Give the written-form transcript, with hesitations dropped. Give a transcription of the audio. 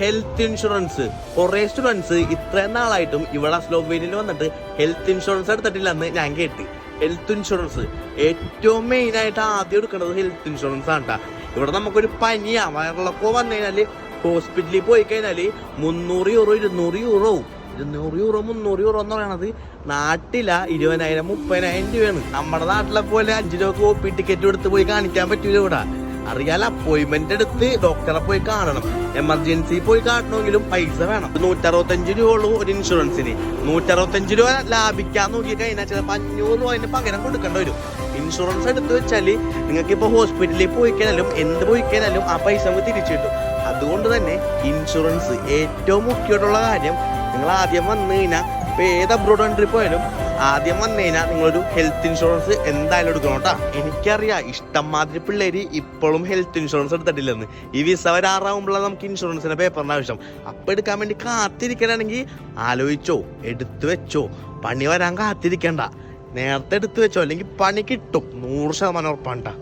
Health insurance. കുറെ students ഇത്രയും നാളായിട്ടും ഇവിടെ സ്ലോവേനിയയിൽ വന്നിട്ട് ഹെൽത്ത് ഇൻഷുറൻസ് എടുത്തിട്ടില്ലെന്ന് ഞാൻ കേട്ട്. ഹെൽത്ത് ഇൻഷുറൻസ് ഏറ്റവും മെയിൻ ആയിട്ട് ആദ്യം എടുക്കുന്നത് ഹെൽത്ത് ഇൻഷുറൻസ് ആണ്. ഇവിടെ നമുക്കൊരു പനിയാ വയറിളക്കോ വന്നു കഴിഞ്ഞാല് ഹോസ്പിറ്റലിൽ പോയി കഴിഞ്ഞാല് 300 യൂറോ 200 യൂറോ 200 യൂറോ 300 യൂറോ എന്ന് പറയണത് നാട്ടില 20,000 30,000 രൂപയാണ്. നമ്മുടെ നാട്ടിലെ പോലെ 5 രൂപ കോപ്പി ടിക്കറ്റ് എടുത്ത് പോയി കാണിക്കാൻ പറ്റൂല. ഇവിടെ അറിയാല അപ്പോയിന്റ്മെന്റ് എടുത്ത് ഡോക്ടറെ പോയി കാണണം. എമർജൻസി പോയി കാണണമെങ്കിലും പൈസ വേണം. 165 രൂപ ഉള്ളൂ ഒരു ഇൻഷുറൻസിന്. 165 രൂപ ലാഭിക്കാൻ നോക്കി കഴിഞ്ഞാൽ ചിലപ്പോൾ 500 രൂപ അതിന് പകരം കൊടുക്കേണ്ടി വരും. ഇൻഷുറൻസ് എടുത്ത് വെച്ചാല് നിങ്ങൾക്ക് ഇപ്പൊ ഹോസ്പിറ്റലിൽ പോയി കഴിഞ്ഞാലും എന്ത് പോയി കഴിഞ്ഞാലും ആ പൈസ നമുക്ക് തിരിച്ചു കിട്ടും. അതുകൊണ്ട് തന്നെ ഇൻഷുറൻസ് ഏറ്റവും മുഖ്യമായിട്ടുള്ള കാര്യം, നിങ്ങൾ ആദ്യം വന്നു കഴിഞ്ഞാൽ ഇപ്പൊ ഏത് അബ്രോഡ് കൺട്രി പോയാലും ആദ്യം വന്നു കഴിഞ്ഞാൽ നിങ്ങളൊരു ഹെൽത്ത് ഇൻഷുറൻസ് എന്തായാലും എടുക്കണം കേട്ടോ. എനിക്കറിയാം ഇഷ്ടംമാതിരി പിള്ളേര് ഇപ്പോഴും ഹെൽത്ത് ഇൻഷുറൻസ് എടുത്തിട്ടില്ലെന്ന്. ഈ വിസ വരാറാവുമ്പോഴാണ് നമുക്ക് ഇൻഷുറൻസിന്റെ പേപ്പറിന്റെ ആവശ്യം. അപ്പം എടുക്കാൻ വേണ്ടി കാത്തിരിക്കണമെങ്കിൽ ആലോചിച്ചോ, എടുത്തു വെച്ചോ. പണി വരാൻ കാത്തിരിക്കണ്ട, നേരത്തെ എടുത്തു വെച്ചോ, അല്ലെങ്കിൽ പണി കിട്ടും 100% ഉറപ്പാണ്.